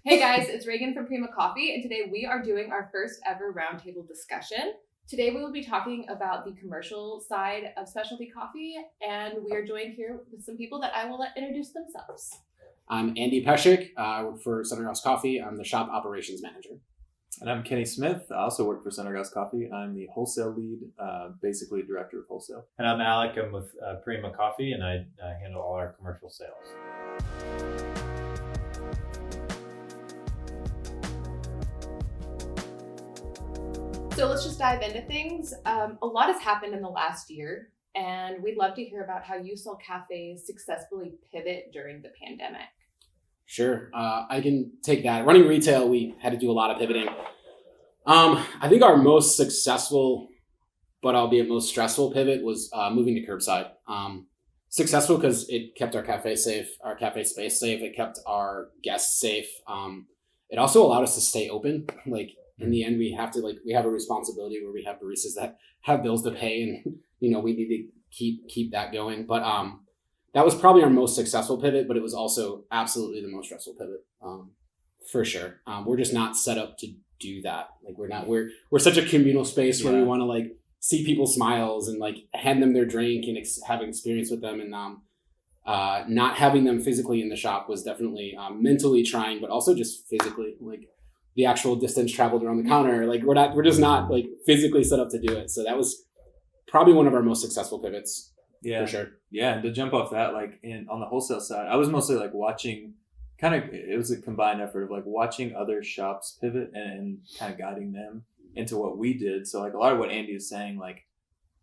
Hey guys, it's Reagan from Prima Coffee, and today we are doing our first ever roundtable discussion. Today we will be talking about the commercial side of specialty coffee, and we are joined here with some people that I will let introduce themselves. I'm Andy Peshik. I work for Sunergos Coffee. I'm the shop operations manager. And I'm Kenny Smith. I also work for Sunergos Coffee. I'm the wholesale lead, basically director of wholesale. And I'm Alec. I'm with Prima Coffee, and I handle all our commercial sales. So let's just dive into things. A lot has happened in the last year, and we'd love to hear about how you saw cafes successfully pivot during the pandemic. Sure, I can take that. Running retail, we had to do a lot of pivoting. I think our most successful, but albeit most stressful pivot was moving to curbside. Successful because it kept our cafe safe, our cafe space safe. It kept our guests safe. It also allowed us to stay open. In the end, we have a responsibility where we have baristas that have bills to pay, and we need to keep that going. But that was probably our most successful pivot, but it was also absolutely the most stressful pivot, for sure. We're just not set up to do that. We're such a communal space where we want to see people's smiles and hand them their drink and have an experience with them. And not having them physically in the shop was definitely mentally trying, but also just physically, the actual distance traveled around the counter. We're just not physically set up to do it. So that was probably one of our most successful pivots. Yeah, for sure. Yeah, and to jump off that, on the wholesale side, I was mostly watching. It was a combined effort of watching other shops pivot and kind of guiding them into what we did. So a lot of what Andy is saying,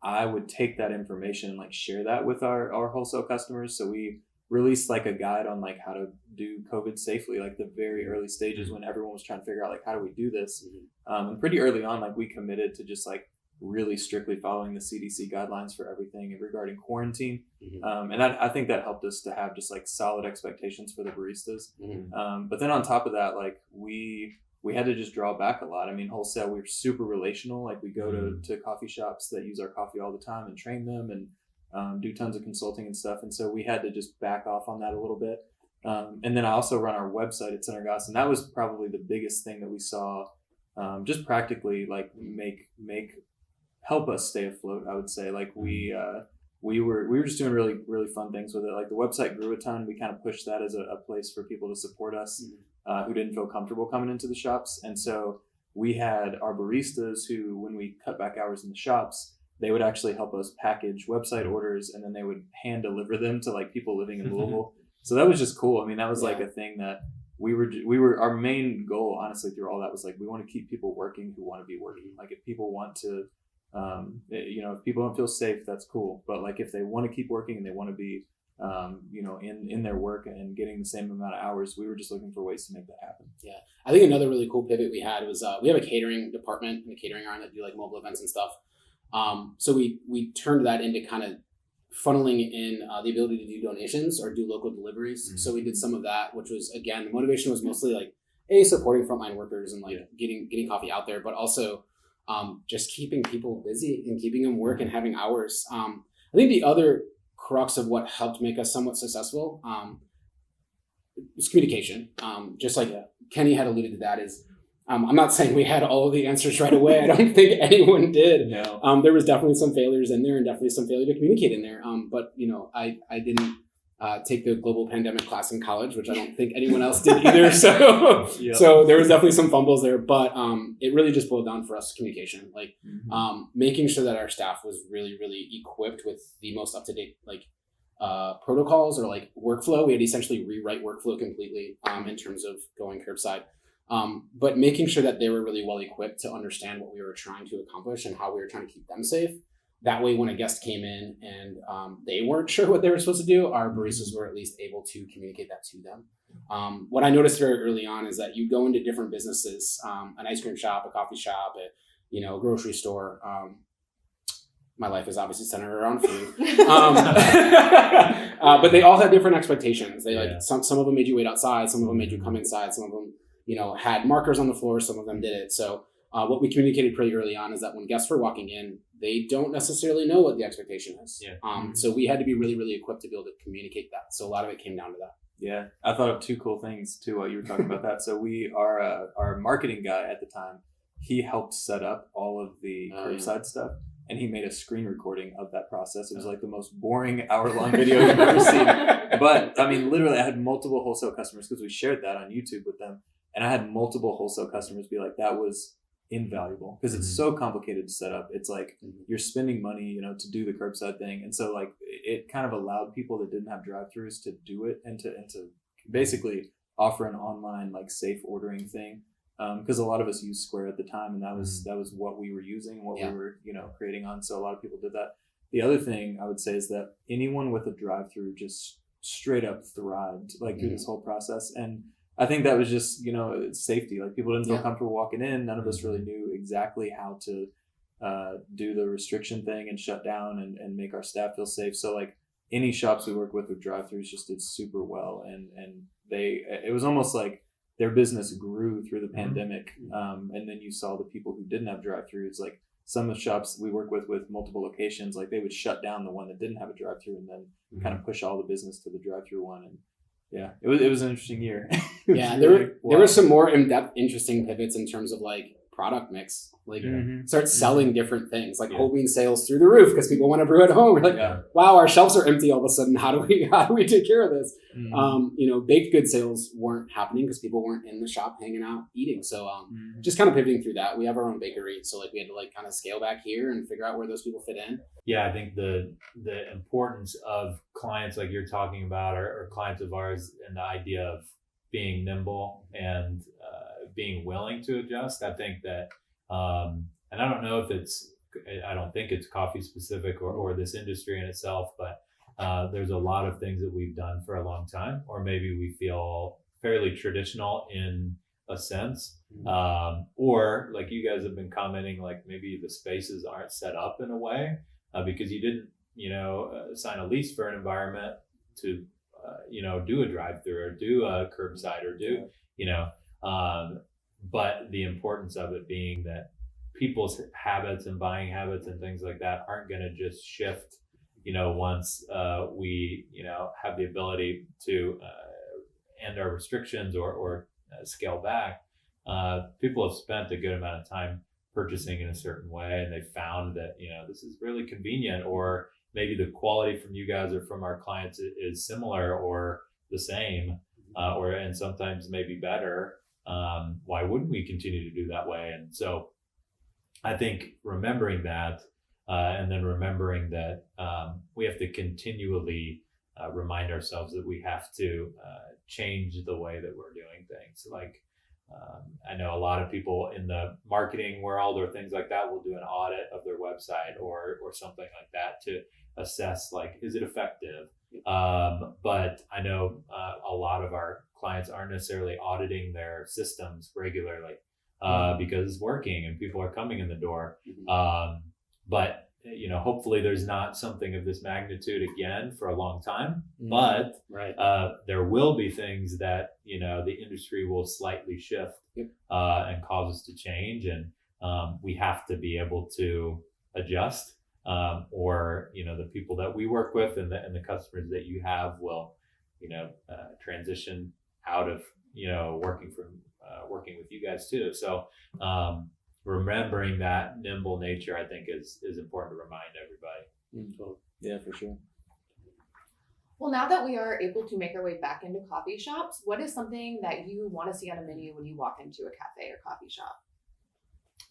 I would take that information and share that with our wholesale customers. So we released a guide on how to do COVID safely, the very early stages when everyone was trying to figure out how do we do this. And pretty early on, we committed to just really strictly following the CDC guidelines for everything regarding quarantine. And I think that helped us to have just solid expectations for the baristas. But then on top of that, we had to just draw back a lot. I mean, wholesale, we're super relational. We go to coffee shops that use our coffee all the time and train them and do tons of consulting and stuff. And so we had to just back off on that a little bit. And then I also run our website at Sunergos, and that was probably the biggest thing that we saw, just practically help us stay afloat. I would say we were just doing really, really fun things with it. The website grew a ton. We kind of pushed that as a place for people to support us who didn't feel comfortable coming into the shops. And so we had our baristas who, when we cut back hours in the shops, they would actually help us package website orders, and then they would hand deliver them to people living in Louisville. So that was just cool. I mean, that was a thing that we were our main goal, honestly, through all that was we want to keep people working who want to be working. If people want to, if people don't feel safe, that's cool. But if they want to keep working and they want to be, in their work and getting the same amount of hours, we were just looking for ways to make that happen. Yeah. I think another really cool pivot we had was, we have a catering department and a catering arm that do mobile events and stuff. So we turned that into kind of funneling in the ability to do donations or do local deliveries. So we did some of that, which was, again, the motivation was mostly supporting frontline workers and getting coffee out there, but also just keeping people busy and keeping them work and having hours. I think the other crux of what helped make us somewhat successful is communication. Kenny had alluded to that is, I'm not saying we had all of the answers right away. I don't think anyone did. No. There was definitely some failures in there and definitely some failure to communicate in there. But I didn't take the global pandemic class in college, which I don't think anyone else did either. So, So there was definitely some fumbles there, but it really just boiled down for us communication, making sure that our staff was really, really equipped with the most up-to-date protocols or workflow. We had to essentially rewrite workflow completely in terms of going curbside. But making sure that they were really well equipped to understand what we were trying to accomplish and how we were trying to keep them safe. That way, when a guest came in and they weren't sure what they were supposed to do, our baristas were at least able to communicate that to them. What I noticed very early on is that you go into different businesses, an ice cream shop, a coffee shop, a grocery store. My life is obviously centered around food, but they all had different expectations. They some of them made you wait outside, some of them made you come inside, some of them had markers on the floor, some of them did it. So what we communicated pretty early on is that when guests were walking in, they don't necessarily know what the expectation is. So we had to be really, really equipped to be able to communicate that. So a lot of it came down to that. Yeah, I thought of two cool things too while you were talking about that. So our marketing guy at the time, he helped set up all of the curbside stuff, and he made a screen recording of that process. It was like the most boring hour-long video you've ever seen. But I mean, literally, I had multiple wholesale customers because we shared that on YouTube with them, and I had multiple wholesale customers be like, "That was invaluable," because it's so complicated to set up. It's like you're spending money, to do the curbside thing, and so like it kind of allowed people that didn't have drive-throughs to do it and to basically offer an online like safe ordering thing, because a lot of us used Square at the time, and that was what we were using, what we were creating on. So a lot of people did that. The other thing I would say is that anyone with a drive-through just straight up thrived like through this whole process. And I think that was just, safety. Like people didn't feel comfortable walking in. None of us really knew exactly how to do the restriction thing and shut down and make our staff feel safe. So like any shops we work with drive-throughs just did super well. And it was almost like their business grew through the pandemic. And then you saw the people who didn't have drive-throughs, like some of the shops we work with multiple locations, like they would shut down the one that didn't have a drive-through and then kind of push all the business to the drive-through one. And yeah, it was an interesting year. There were some more in-depth, interesting pivots in terms of like product mix, like start selling different things, like whole bean sales through the roof because people want to brew at home. We're like, wow, our shelves are empty all of a sudden. How do we take care of this? Baked good sales weren't happening because people weren't in the shop hanging out eating. So just kind of pivoting through that. We have our own bakery, so like we had to like kind of scale back here and figure out where those people fit in. Yeah, I think the importance of clients like you're talking about or clients of ours, and the idea of being nimble and being willing to adjust. I think that, and I don't know if I don't think it's coffee specific or this industry in itself, but there's a lot of things that we've done for a long time, or maybe we feel fairly traditional in a sense, or like you guys have been commenting, like maybe the spaces aren't set up in a way because you didn't, sign a lease for an environment to, do a drive-through or do a curbside or do, but the importance of it being that people's habits and buying habits and things like that aren't going to just shift, once we, have the ability to end our restrictions or scale back. People have spent a good amount of time purchasing in a certain way, and they found that, this is really convenient, or maybe the quality from you guys or from our clients is similar or the same, and sometimes maybe better. Why wouldn't we continue to do that way? And so I think remembering that, and then remembering that we have to continually remind ourselves that we have to change the way that we're doing things. Like, I know a lot of people in the marketing world or things like that will do an audit of their website or something like that to assess, like, is it effective? But I know a lot of our clients aren't necessarily auditing their systems regularly because it's working and people are coming in the door. But hopefully there's not something of this magnitude again for a long time, but there will be things that, the industry will slightly shift and cause us to change. And we have to be able to adjust, or, the people that we work with and the customers that you have will, transition out of, working with you guys too. So, remembering that nimble nature, I think is important to remind everybody. Yeah, for sure. Well, now that we are able to make our way back into coffee shops, what is something that you want to see on a menu when you walk into a cafe or coffee shop?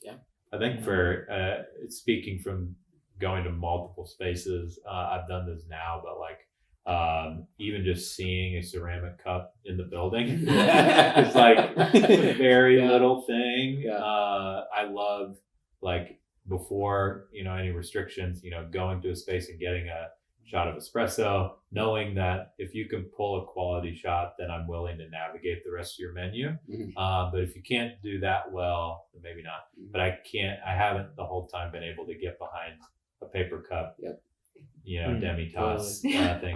Yeah, I think for speaking from going to multiple spaces, I've done this now, but like even just seeing a ceramic cup in the building it's like a very little thing. I love, like, before any restrictions, going to a space and getting a shot of espresso, knowing that if you can pull a quality shot, then I'm willing to navigate the rest of your menu. But if you can't do that well, then maybe not. But I haven't the whole time been able to get behind a paper cup demi-tasse thing.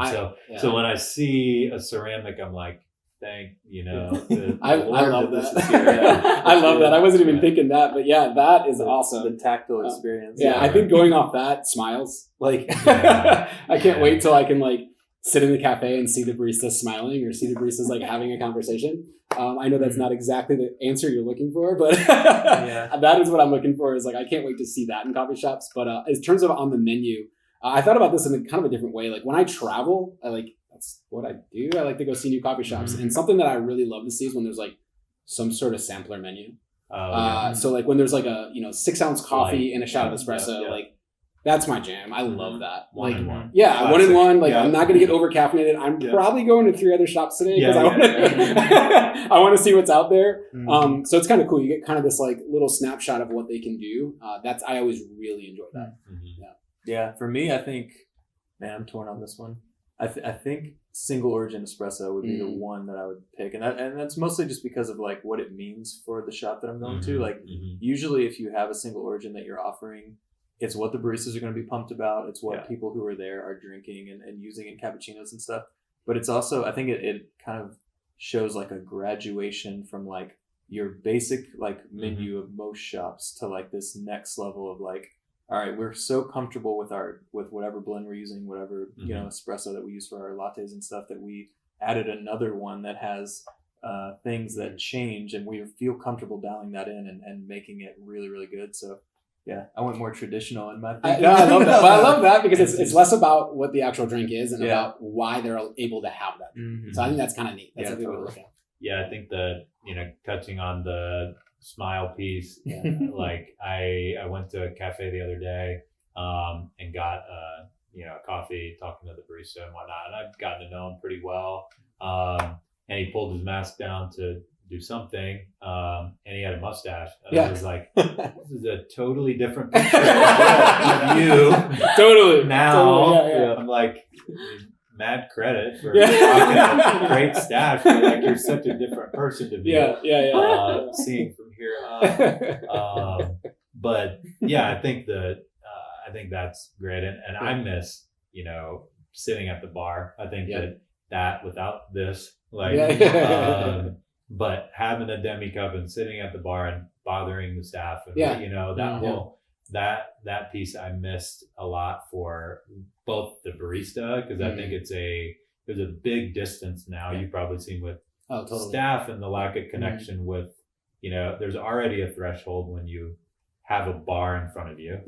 So when I see a ceramic, I'm like, thank I love that. I love that. I wasn't even thinking that, but that is awesome. The tactile experience. I think going off that, smiles. Like I can't wait till I can like sit in the cafe and see the baristas smiling or see the baristas like having a conversation. I know that's not exactly the answer you're looking for, but that is what I'm looking for. Is like I can't wait to see that in coffee shops. But in terms of on the menu, I thought about this in a kind of a different way. Like when I travel, that's what I do. I like to go see new coffee shops, and something that I really love to see is when there's like some sort of sampler menu. So like when there's like a 6 ounce coffee and a shot of espresso, like that's my jam. I love that. One in one. Yeah, Classic. 1 in 1. Like I'm not going to get over caffeinated. I'm probably going to 3 other shops today because I want to see what's out there. So it's kind of cool. You get kind of this like little snapshot of what they can do. I always really enjoy that. Yeah. For me, I think, man, I'm torn on this one. I think single origin espresso would be the one that I would pick, and that's mostly just because of like what it means for the shop that I'm going to. Like usually, if you have a single origin that you're offering, it's what the baristas are going to be pumped about. It's what people who are there are drinking and using in cappuccinos and stuff. But it's also, I think it kind of shows like a graduation from like your basic like menu of most shops to like this next level of like, all right, we're so comfortable with whatever blend we're using, whatever espresso that we use for our lattes and stuff, that we added another one that has things that change, and we feel comfortable dialing that in and making it really, really good. So yeah, I went more traditional in my thinking. I love that. Well, I love that because it's less about what the actual drink is and about why they're able to have that drink. So I think that's kind of neat. That's a good way to look at it. Yeah, I think that touching on the smile piece, like I went to a cafe the other day and got a coffee, talking to the barista and whatnot, and I've gotten to know him pretty well. And he pulled his mask down to do something, and he had a mustache. And I was like, this is a totally different picture of you. Totally. Now I'm like, mad credit for rocking a great stash, but like you're such a different person to me. Seeing from here up. But yeah, I think that's great, and I miss sitting at the bar. I think that without this, like but having a demi cup and sitting at the bar and bothering the staff, and that whole that piece I missed a lot for both the barista, because I think there's a big distance now. You've probably seen with staff and the lack of connection with there's already a threshold when you have a bar in front of you,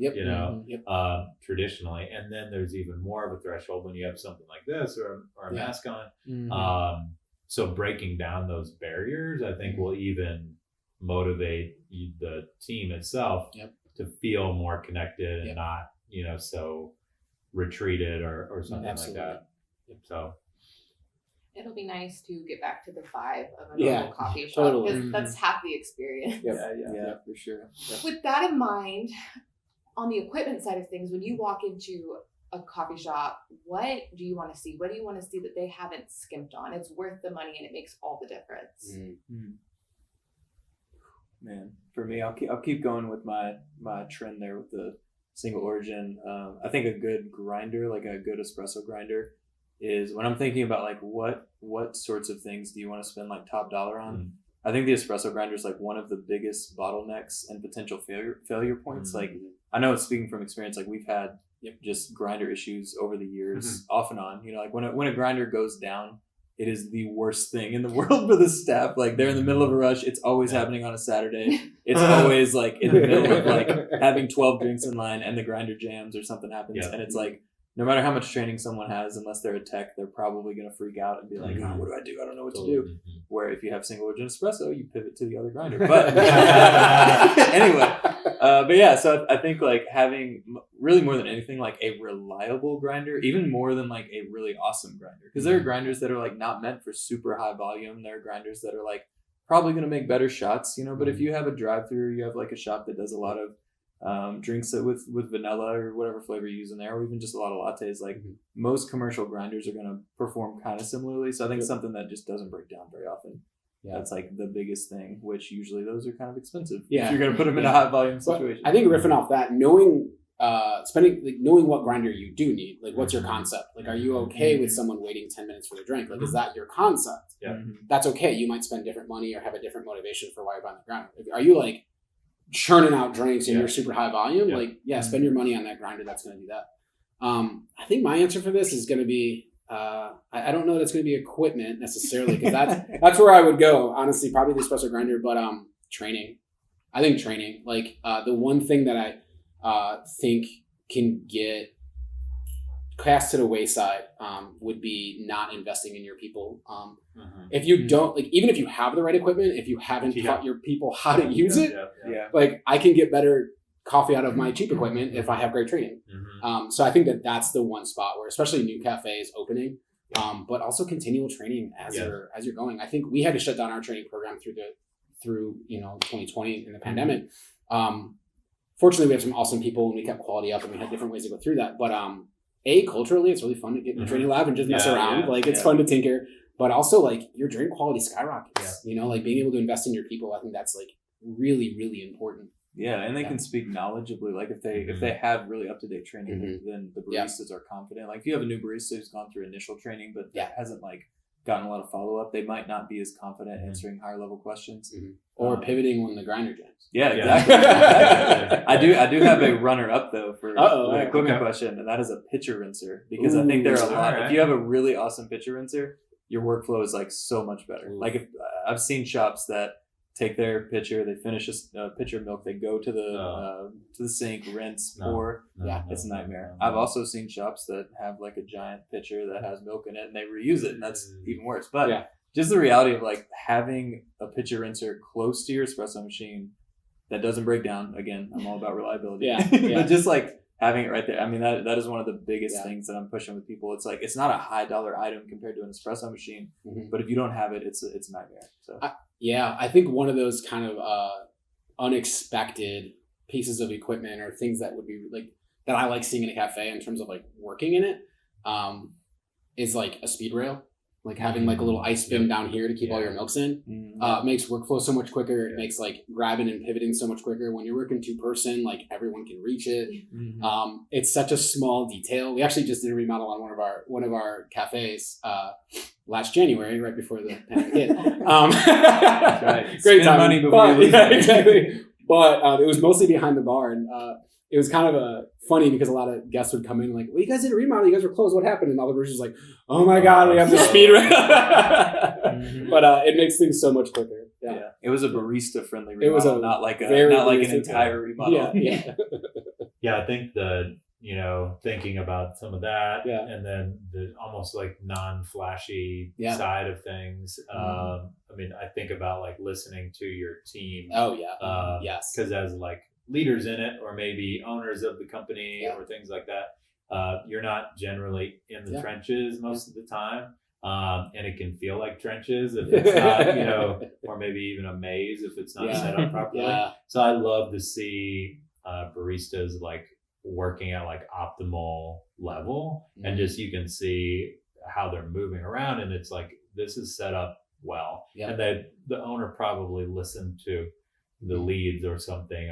traditionally, and then there's even more of a threshold when you have something like this or a mask on. So breaking down those barriers, I think, will even motivate the team itself to feel more connected and not, so retreated or something like that. So it'll be nice to get back to the vibe of a normal coffee shop, because that's half the experience. Yeah, for sure. With that in mind, on the equipment side of things, when you walk into a coffee shop, what do you want to see? What do you want to see that they haven't skimped on? It's worth the money and it makes all the difference. Man, for me, I'll keep going with my trend there with the single origin. I think a good grinder, like a good espresso grinder, is when I'm thinking about like what sorts of things do you want to spend like top dollar on. I think the espresso grinder is like one of the biggest bottlenecks and potential failure points. Like I know, speaking from experience, like we've had just grinder issues over the years, off and on. Like when a grinder goes down, it is the worst thing in the world for the staff. Like they're in the middle of a rush. It's always happening on a Saturday. It's always like in the middle of like having 12 drinks in line and the grinder jams or something happens. And it's like, no matter how much training someone has, unless they're a tech, they're probably going to freak out and be like, oh, what do I do? I don't know what to do. Where if you have single origin espresso, you pivot to the other grinder. But anyway, but yeah, so I think like having really more than anything, like a reliable grinder, even more than like a really awesome grinder. Because there are grinders that are like not meant for super high volume. There are grinders that are like probably going to make better shots, but if you have a drive-through, you have like a shop that does a lot of drinks with vanilla or whatever flavor you use in there, or even just a lot of lattes, like most commercial grinders are going to perform kind of similarly. So I think something that just doesn't break down very often. That's like the biggest thing, which usually those are kind of expensive. If you're going to put them in a high volume situation. I think riffing off that, knowing what grinder you do need, like what's your concept? Like, are you okay with someone waiting 10 minutes for their drink? Like, is that your concept? That's okay. You might spend different money or have a different motivation for why you're buying the grinder. Are you like churning out drinks and you're super high volume? Like, spend your money on that grinder. That's going to do that. I think my answer for this is going to be, I don't know that it's going to be equipment necessarily, because that's where I would go, honestly, probably the espresso grinder, but training. I think training, like the one thing that I think can get cast to the wayside would be not investing in your people. If you don't, like, even if you have the right equipment, if you haven't taught your people how to use it, like, I can get better coffee out of my cheap equipment if I have great training. So I think that that's the one spot where, especially new cafes opening, but also continual training as you're going. I think we had to shut down our training program through 2020 in the pandemic. Fortunately, we have some awesome people and we kept quality up and we had different ways to go through that. But culturally, it's really fun to get in the training lab and just mess around. Like, it's fun to tinker, but also, like, your drink quality skyrockets. Like, being able to invest in your people, I think that's, like, really, really important. Yeah, and they can speak knowledgeably. Like, if they have really up to date training, then the baristas are confident. Like, if you have a new barista who's gone through initial training but hasn't like gotten a lot of follow up, they might not be as confident answering higher level questions or pivoting when the grinder jams. Yeah, exactly. I do have a runner up though for the equipment question, and that is a pitcher rinser, because I think there are a lot. If you have a really awesome pitcher rinser, your workflow is like so much better. Like, if I've seen shops that take their pitcher, they finish a pitcher of milk, they go to the sink, rinse, pour. It's a nightmare. I've also seen shops that have like a giant pitcher that has milk in it and they reuse it, and that's even worse. But just the reality of like having a pitcher rinser close to your espresso machine that doesn't break down. Again, I'm all about reliability. But just like having it right there. I mean, that is one of the biggest things that I'm pushing with people. It's like, it's not a high dollar item compared to an espresso machine, but if you don't have it, it's a nightmare. So. I think one of those kind of unexpected pieces of equipment or things that would be like that I like seeing in a cafe in terms of like working in it is like a speed rail, like having like a little ice bin down here to keep all your milks in. Makes workflow so much quicker. It makes like grabbing and pivoting so much quicker. When you're working 2-person, like everyone can reach it. It's such a small detail. We actually just did a remodel on one of our cafes last January, right before the pandemic hit. Great time. Money before you lose money. Exactly. But it was mostly behind the bar, and it was kind of funny because a lot of guests would come in like, well, you guys did a remodel, you guys were closed, what happened? And all the baristas like, oh my God, we have the speed rail. But it makes things so much quicker. Yeah. It was a barista friendly remodel, not like an entire remodel. Yeah, I think thinking about some of that and then the almost like non-flashy side of things. I mean, I think about like listening to your team. Yes. Because as like leaders in it, or maybe owners of the company or things like that, you're not generally in the trenches most of the time. And it can feel like trenches if it's not, or maybe even a maze if it's not set up properly. So I love to see baristas like working at like optimal level, and just you can see how they're moving around, and it's like this is set up well, and the owner probably listened to the leads or something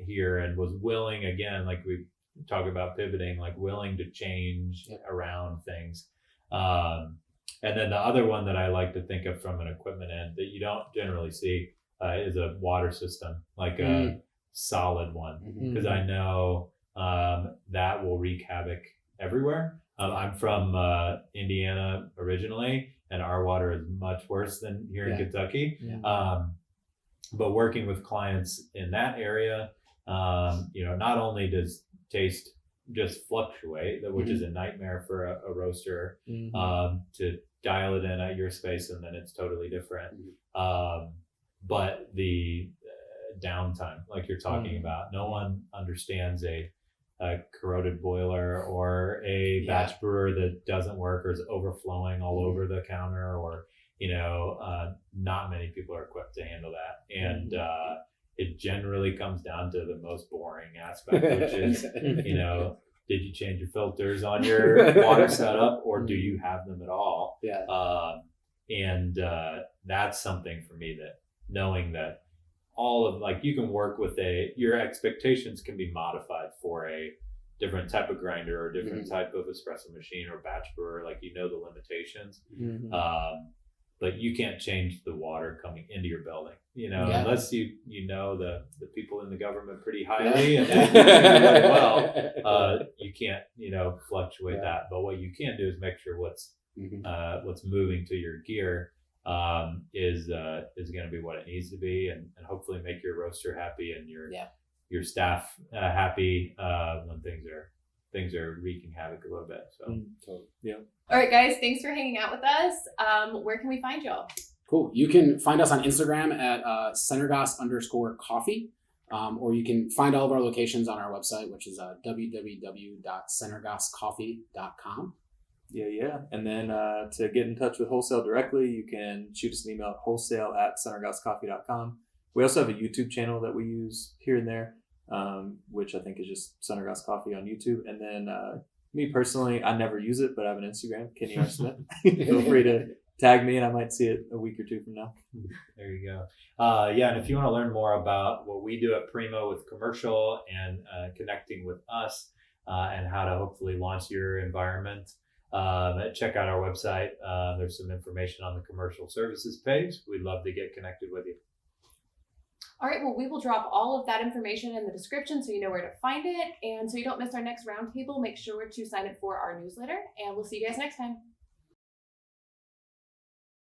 here and was willing, again, like we talk about pivoting, like willing to change around things. And then the other one that I like to think of from an equipment end that you don't generally see is a water system, like a solid one, because I know that will wreak havoc everywhere. I'm from Indiana originally, and our water is much worse than here in Kentucky. But working with clients in that area, not only does taste just fluctuate, which is a nightmare for a roaster to dial it in at your space, and then it's totally different. But the downtime, like you're talking about, no one understands a corroded boiler or a batch brewer that doesn't work or is overflowing all over the counter, or not many people are equipped to handle that. And it generally comes down to the most boring aspect, which is did you change your filters on your water setup, or do you have them at all? And that's something for me, that knowing that all of, like, you can work with your expectations can be modified for a different type of grinder or different type of espresso machine or batch brewer, like the limitations. but you can't change the water coming into your building, Yeah. unless you know the people in the government pretty highly and they do really well. You can't fluctuate that. But what you can do is make sure what's moving to your gear is going to be what it needs to be, and hopefully make your roaster happy and your staff happy when things are wreaking havoc a little bit. So yeah. All right, guys, thanks for hanging out with us. Where can we find y'all? Cool. You can find us on Instagram at Sunergos_coffee, or you can find all of our locations on our website, which is www.sunergoscoffee.com. Yeah. And then to get in touch with Wholesale directly, you can shoot us an email at wholesale@sunergoscoffee.com. We also have a YouTube channel that we use here and there, which I think is just Sunergos Coffee on YouTube. And then me personally, I never use it, but I have an Instagram, Kenny R. Smith. Feel free to tag me and I might see it a week or two from now. There you go. And if you want to learn more about what we do at Primo with commercial and connecting with us and how to hopefully launch your environment, check out our website. There's some information on the commercial services page. We'd love to get connected with you. All right, well, we will drop all of that information in the description so you know where to find it. And so you don't miss our next roundtable, make sure to sign up for our newsletter. And we'll see you guys next time.